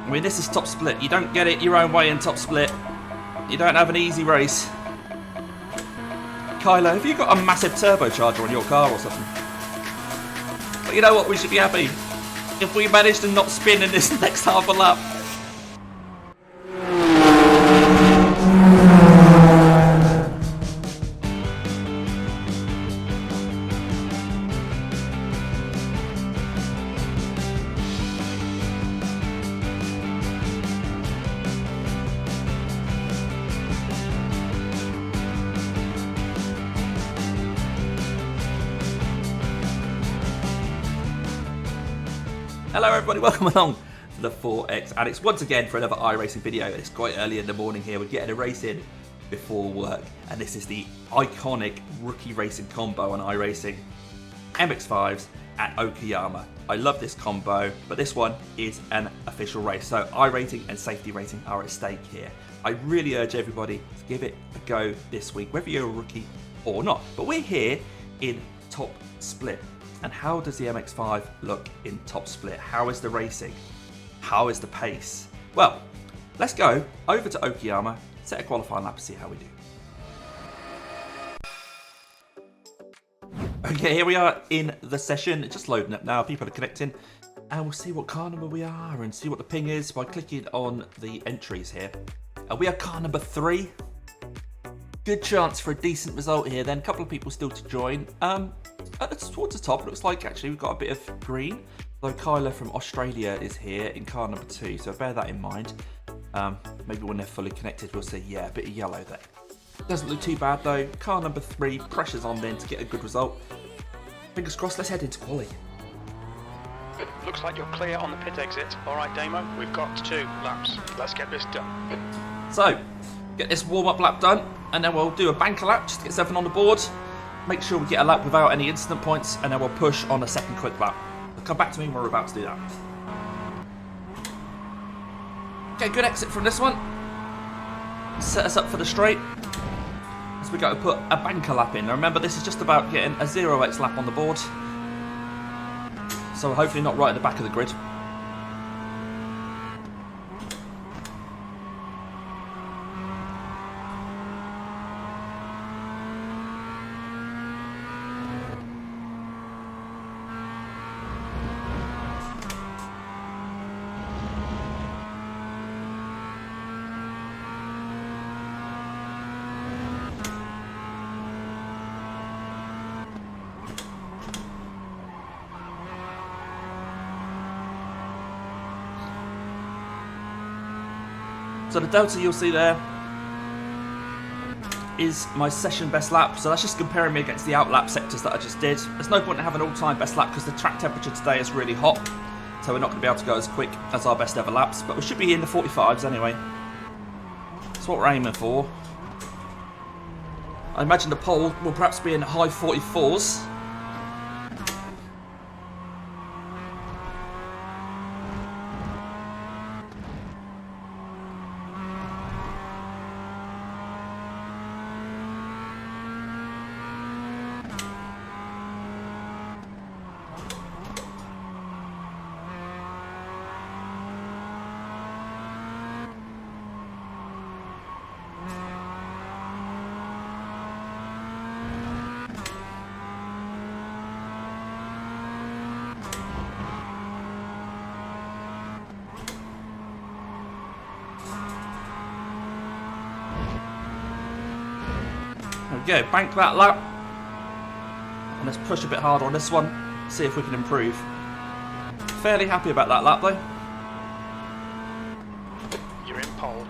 I mean, this is top split. You don't get it your own way in top split. You don't have an easy race. Kylo, have you got a massive turbocharger on your car or something? But you know what? We should be happy if we manage to not spin in this next half a lap. Hello everybody, welcome along to the 4X Addicts once again for another iRacing video. It's quite early in the morning here, we're getting a race in before work, and this is the iconic rookie racing combo on iRacing, MX-5s at Okayama. I love this combo, but this one is an official race, so iRating and safety rating are at stake here. I really urge everybody to give it a go this week, whether you're a rookie or not. But we're here in top split. And how does the MX-5 look in top split? How is the racing? How is the pace? Well, let's go over to Okayama, set a qualifying lap and see how we do. Okay, here we are in the session. It's just loading up now. People are connecting. And we'll see what car number we are and see what the ping is by clicking on the entries here. We are car number 3. Good chance for a decent result here then. A couple of people still to join. Towards the top, it looks like actually we've got a bit of green. Though Kyla from Australia is here in car number 2, so bear that in mind. Maybe when they're fully connected, we'll see, yeah, a bit of yellow there. Doesn't look too bad though. Car number 3, pressure's on then to get a good result. Fingers crossed, let's head into quali. Looks like you're clear on the pit exit. All right, Damo, we've got 2 laps. Let's get this done. So, get this warm-up lap done, and then we'll do a banker lap just to get something on the board. Make sure we get a lap without any incident points, and then we'll push on a second quick lap. Come back to me when we're about to do that. Okay, good exit from this one. Set us up for the straight as we go to put a banker lap in. Now remember, this is just about getting a 0x lap on the board, so hopefully not right at the back of the grid. So the delta you'll see there is my session best lap. So that's just comparing me against the out lap sectors that I just did. There's no point in having an all-time best lap because the track temperature today is really hot. So we're not going to be able to go as quick as our best ever laps. But we should be in the 45s anyway. That's what we're aiming for. I imagine the pole will perhaps be in the high 44s. There we go, bank that lap. And let's push a bit harder on this one, see if we can improve. Fairly happy about that lap though. You're in pole.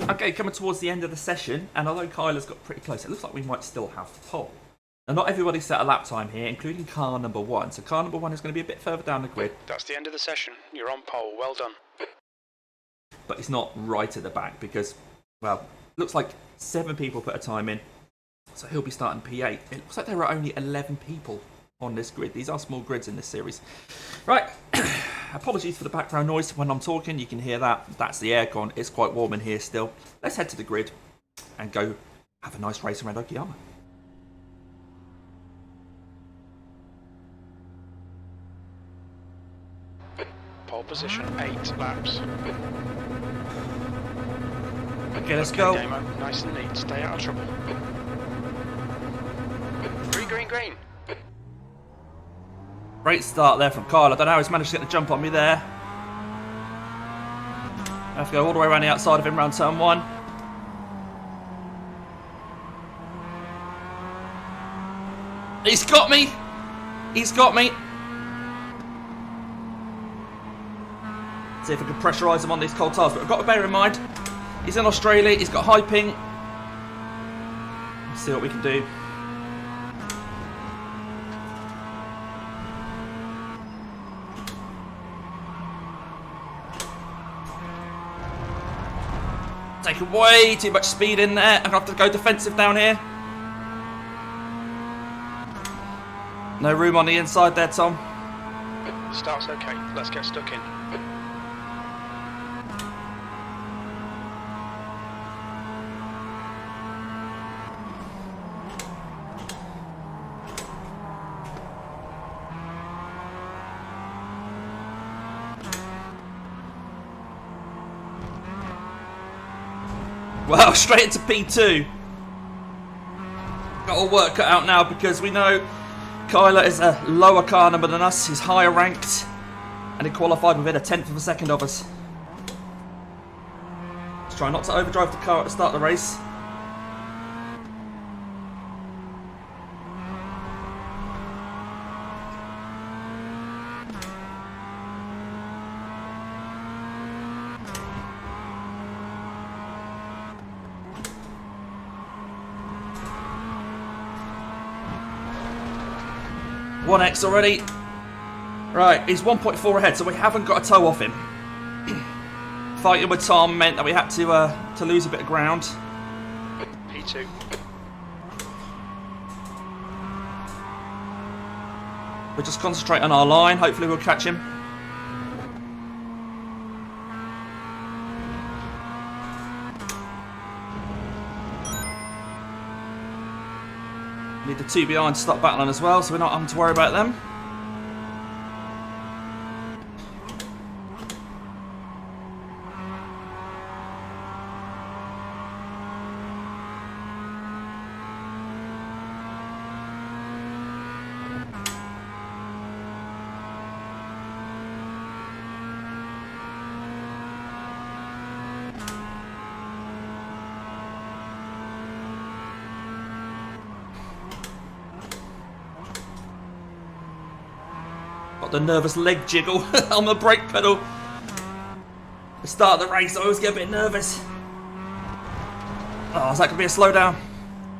Okay, coming towards the end of the session, and although Kyla's got pretty close, it looks like we might still have the pole. Now not everybody set a lap time here, including car number 1. So car number 1 is going to be a bit further down the grid. That's the end of the session. You're on pole. Well done. But it's not right at the back because, well, looks like 7 people put a time in. So he'll be starting P8. It looks like there are only 11 people on this grid. These are small grids in this series. Right, apologies for the background noise when I'm talking. You can hear that. That's the aircon. It's quite warm in here still. Let's head to the grid and go have a nice race around Okayama. Pole position, 8 laps. Okay, let's go. Damo, nice and neat. Stay out of trouble. Green, green, green. Great start there from Kyle. I don't know how he's managed to get the jump on me there. I have to go all the way around the outside of him, round turn 1. He's got me! He's got me! See if I can pressurise him on these cold tires, but I've got to bear in mind, he's in Australia, he's got high ping. Let's see what we can do. Taking way too much speed in there. I'm going to have to go defensive down here. No room on the inside there, Tom. Start's okay. Let's get stuck in. Well, straight into P2. Got all work cut out now because we know Kyler is a lower car number than us. He's higher ranked and he qualified within 1/10 of a second of us. Let's try not to overdrive the car at the start of the race. One X already. Right, he's 1.4 ahead, so we haven't got a toe off him. Fighting with Tom meant that we had to lose a bit of ground. P2. We'll just concentrate on our line. Hopefully we'll catch him. Need the two behind to stop battling as well, so we're not having to worry about them. Got the nervous leg jiggle on the brake pedal. The start of the race, I always get a bit nervous. Oh, is that going to be a slowdown?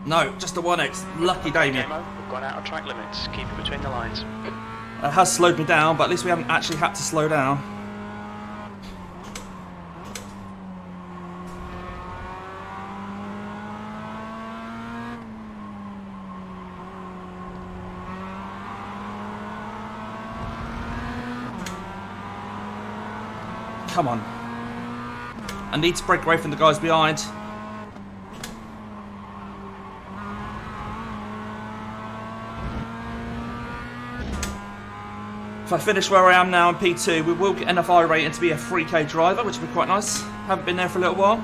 No, just a 1X. Lucky Damien. We've gone out of track limits. Keep it between the lines. It has slowed me down, but at least we haven't actually had to slow down. Come on. I need to break away from the guys behind. If I finish where I am now in P2, we will get enough iRating to be a 3K driver, which will be quite nice. Haven't been there for a little while.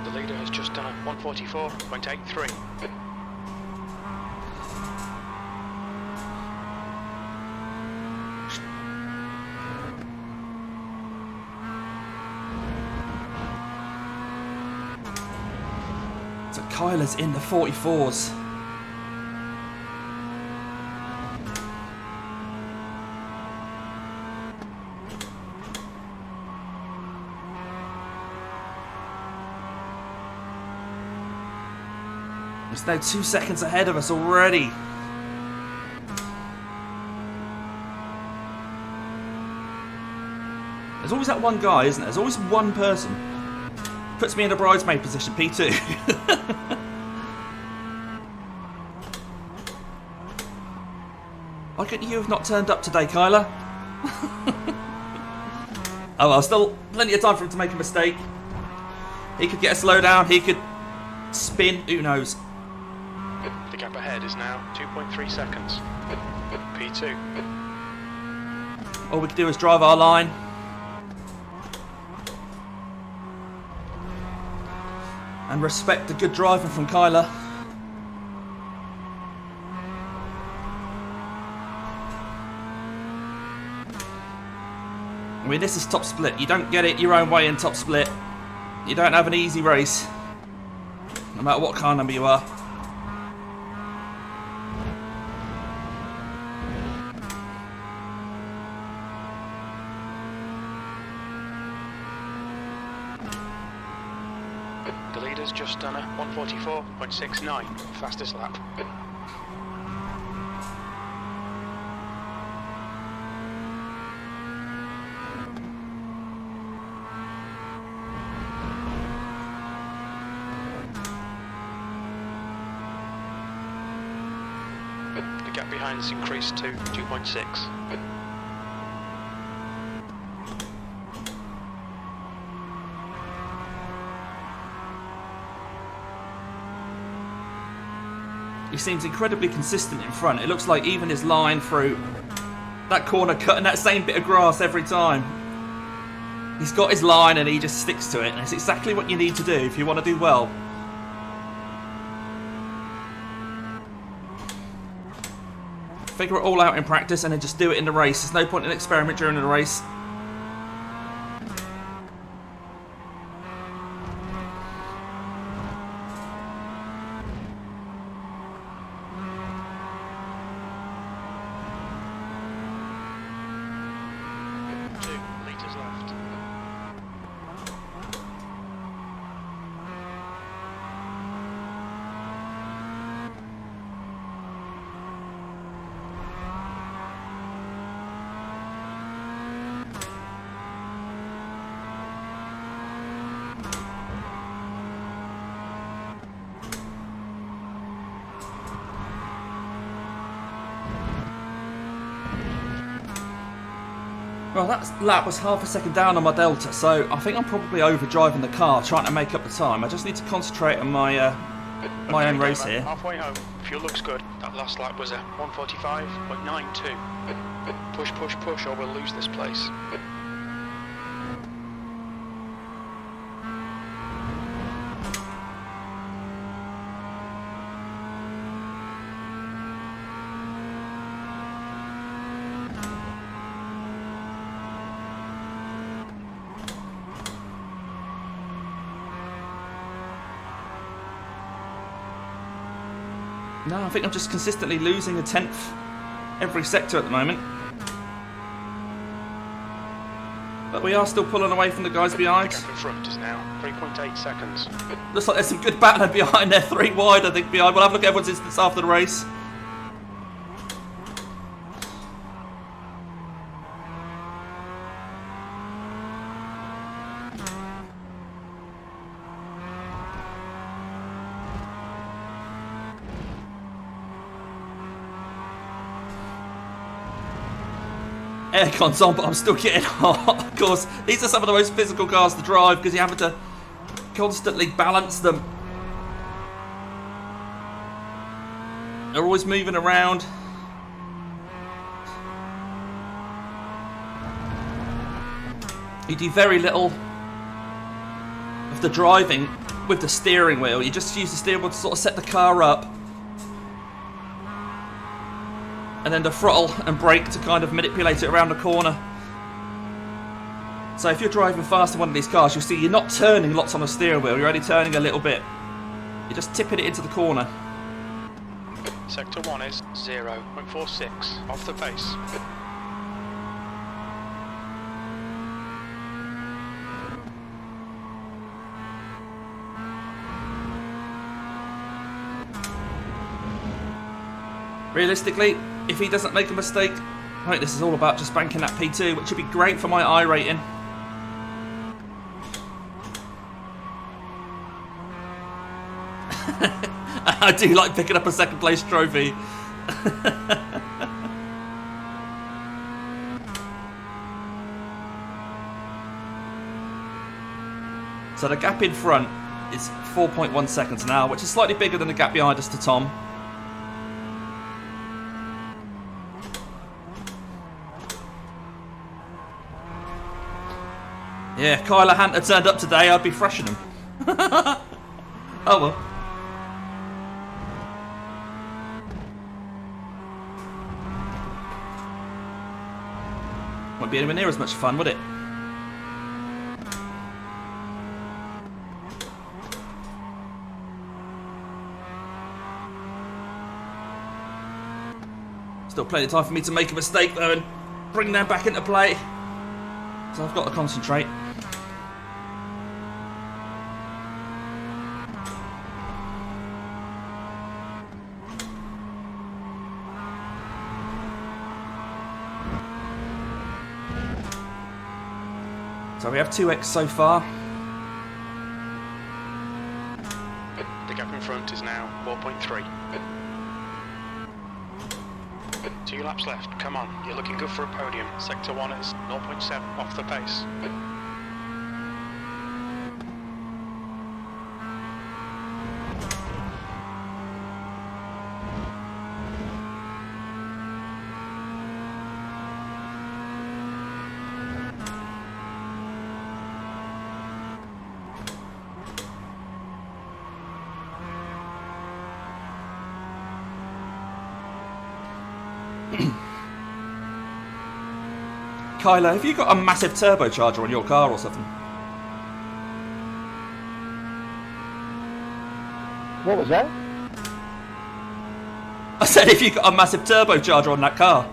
The leader has just done a 144.83. So Kyler's in the 44s. He's now 2 seconds ahead of us already. There's always that one guy, isn't there? There's always one person. Puts me in a bridesmaid position, P2. Why couldn't you have not turned up today, Kyler? Oh well, still plenty of time for him to make a mistake. He could get a slowdown, he could spin, who knows. The gap ahead is now 2.3 seconds. P2. All we can do is drive our line. And respect the good driving from Kyler. I mean, this is top split. You don't get it your own way in top split. You don't have an easy race, no matter what car number you are. The leader's just done a 1:44.69, fastest lap. The gap behind has increased to 2.6. He seems incredibly consistent in front. It looks like even his line through that corner, cutting that same bit of grass every time. He's got his line and he just sticks to it, and it's exactly what you need to do if you want to do well. Figure it all out in practice and then just do it in the race. There's no point in experiment during the race. Well, that lap was half a second down on my Delta, so I think I'm probably overdriving the car, trying to make up the time. I just need to concentrate on my my own race here. Halfway home, fuel looks good. That last lap was a 1:45.92. Push, push, push, or we'll lose this place. No, I think I'm just consistently losing a tenth every sector at the moment. But we are still pulling away from the guys behind. The gap in front is now 3.8 seconds. Looks like there's some good battling behind there. 3 wide, I think, behind. We'll have a look at everyone's instance after the race. Aircon's on, but I'm still getting hot. Of course, these are some of the most physical cars to drive because you're having to constantly balance them. They're always moving around. You do very little of the driving with the steering wheel. You just use the steering wheel to sort of set the car up. And then the throttle and brake to kind of manipulate it around the corner. So if you're driving fast in one of these cars, you'll see you're not turning lots on the steering wheel, you're only turning a little bit. You're just tipping it into the corner. Sector 1 is 0.46 off the pace. Realistically, if he doesn't make a mistake, I think this is all about just banking that P2, which would be great for my iRating. I do like picking up a second place trophy. So the gap in front is 4.1 seconds now, which is slightly bigger than the gap behind us to Tom. Yeah, if Kyler hadn't have turned up today, I'd be thrashing him. Oh well. Won't be anywhere near as much fun, would it? Still plenty of time for me to make a mistake though and bring them back into play. So I've got to concentrate. So we have 2x so far. The gap in front is now 4.3. 2 laps left, come on, you're looking good for a podium. Sector 1 is 0.7 off the pace. Kyler, have you got a massive turbocharger on your car or something? What was that? I said if you got a massive turbocharger on that car.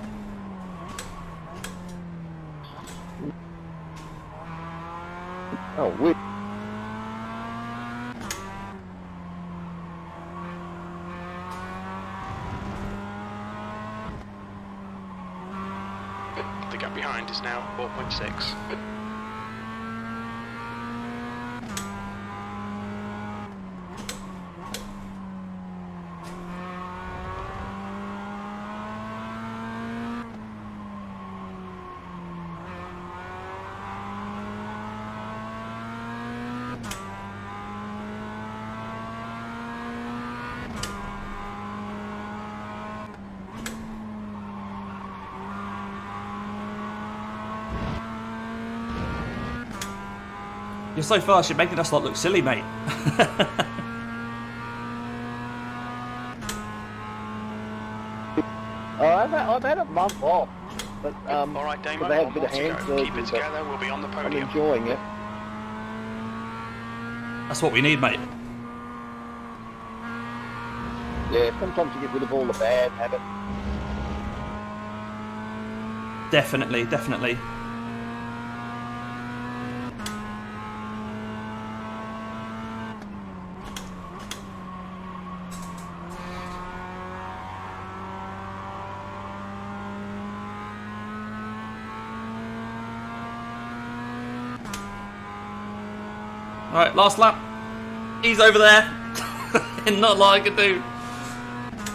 Oh, we. The gap behind is now 4.6. You're so fast, you're making us lot look silly, mate. I've had a month off, but All right, Damo, I had a one bit more of to hand go. surgery, Keep it but together, we'll be on the I'm podium. enjoying it. That's what we need, mate. Yeah, sometimes you get rid of all the bad habits. Definitely, definitely. Alright, last lap. He's over there. And not a lot I can do.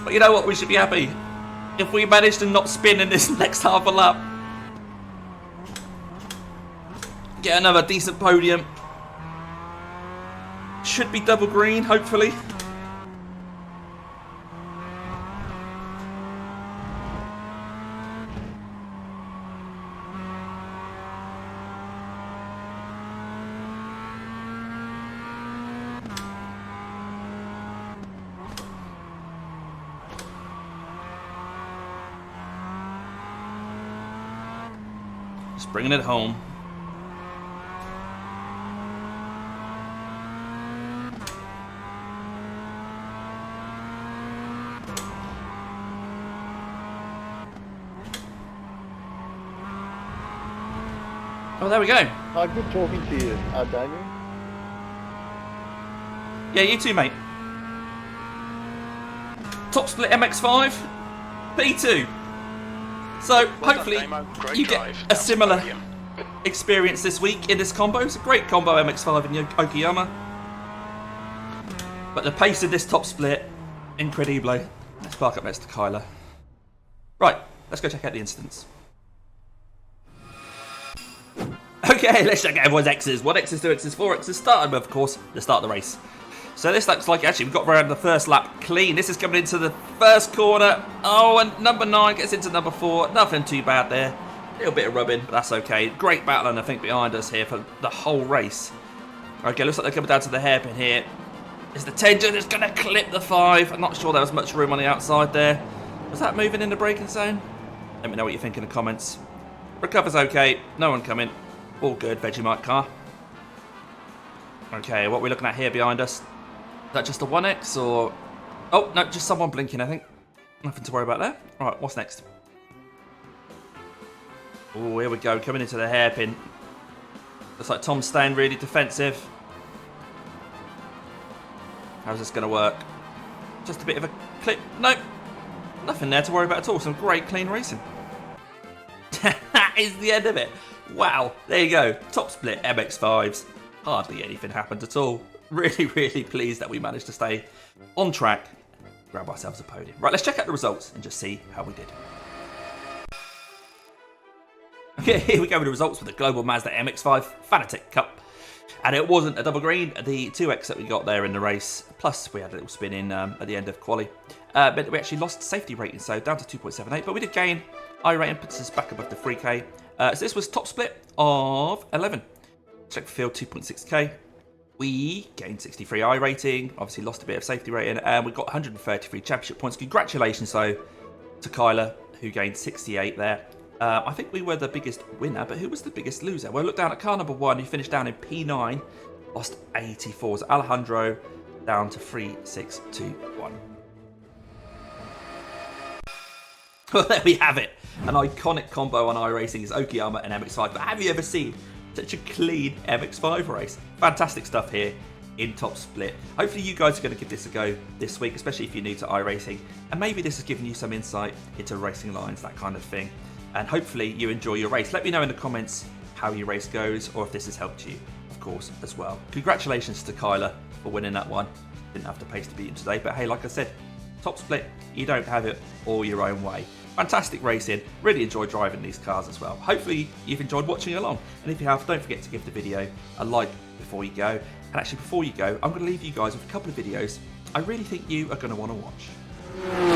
But you know what? We should be happy. If we manage to not spin in this next half a lap. Get another decent podium. Should be double green, hopefully. Just bringing it home. Oh, there we go. Oh, good talking to you, Damien. Yeah, you too, mate. Top split MX-5, P2. So, hopefully, you get a similar experience this week in this combo. It's a great combo, MX-5 and Okayama. But the pace of this top split, incredible. Let's park up next to Kyler. Right, let's go check out the incidents. Okay, let's check out everyone's X's. 1X's, 2X's, 4X's. Starting with, of course, the start of the race. So this looks like actually we've got around the first lap clean. This is coming into the first corner. Oh, and number 9 gets into number 4. Nothing too bad there. A little bit of rubbing, but that's okay. Great battling, I think, behind us here for the whole race. Okay, looks like they're coming down to the hairpin here. Is the tension is going to clip the 5. I'm not sure there was much room on the outside there. Was that moving in the braking zone? Let me know what you think in the comments. Recover's okay. No one coming. All good, Vegemite car. Okay, what are we looking at here behind us? Is that just a 1X or... Oh, no, just someone blinking, I think. Nothing to worry about there. All right, what's next? Oh, here we go, coming into the hairpin. Looks like Tom's staying really defensive. How's this going to work? Just a bit of a clip. Nope. Nothing there to worry about at all. Some great clean racing. That is the end of it. Wow. There you go. Top split MX-5s. Hardly anything happened at all. Really, really pleased that we managed to stay on track. Grab ourselves a podium. Right, let's check out the results and just see how we did. Okay, here we go with the results for the Global Mazda MX-5 Fanatec Cup. And it wasn't a double green, the 2X that we got there in the race, plus we had a little spin in at the end of quali. But we actually lost safety rating, so down to 2.78, but we did gain iRating, puts us back above the 3K. So this was top split of 11. Check the field, 2.6K. We gained 63 iRating, obviously lost a bit of safety rating, and we got 133 championship points. Congratulations, though, to Kyla, who gained 68 there. I think we were the biggest winner, but who was the biggest loser? Well, look down at car number 1, who finished down in P9, lost 84. So Alejandro down to 3621. Well, there we have it. An iconic combo on iRacing is Okayama and MX-5. But have you ever seen such a clean MX-5 race? Fantastic stuff here in top split. Hopefully you guys are going to give this a go this week, especially if you're new to iRacing. And maybe this has given you some insight into racing lines, that kind of thing. And hopefully you enjoy your race. Let me know in the comments how your race goes, or if this has helped you, of course, as well. Congratulations to Kyla for winning that one. Didn't have to pace to beat him today, but hey, like I said, top split, you don't have it all your own way. Fantastic racing, really enjoyed driving these cars as well. Hopefully you've enjoyed watching along. And if you have, don't forget to give the video a like before you go. And actually, before you go, I'm going to leave you guys with a couple of videos I really think you are going to want to watch.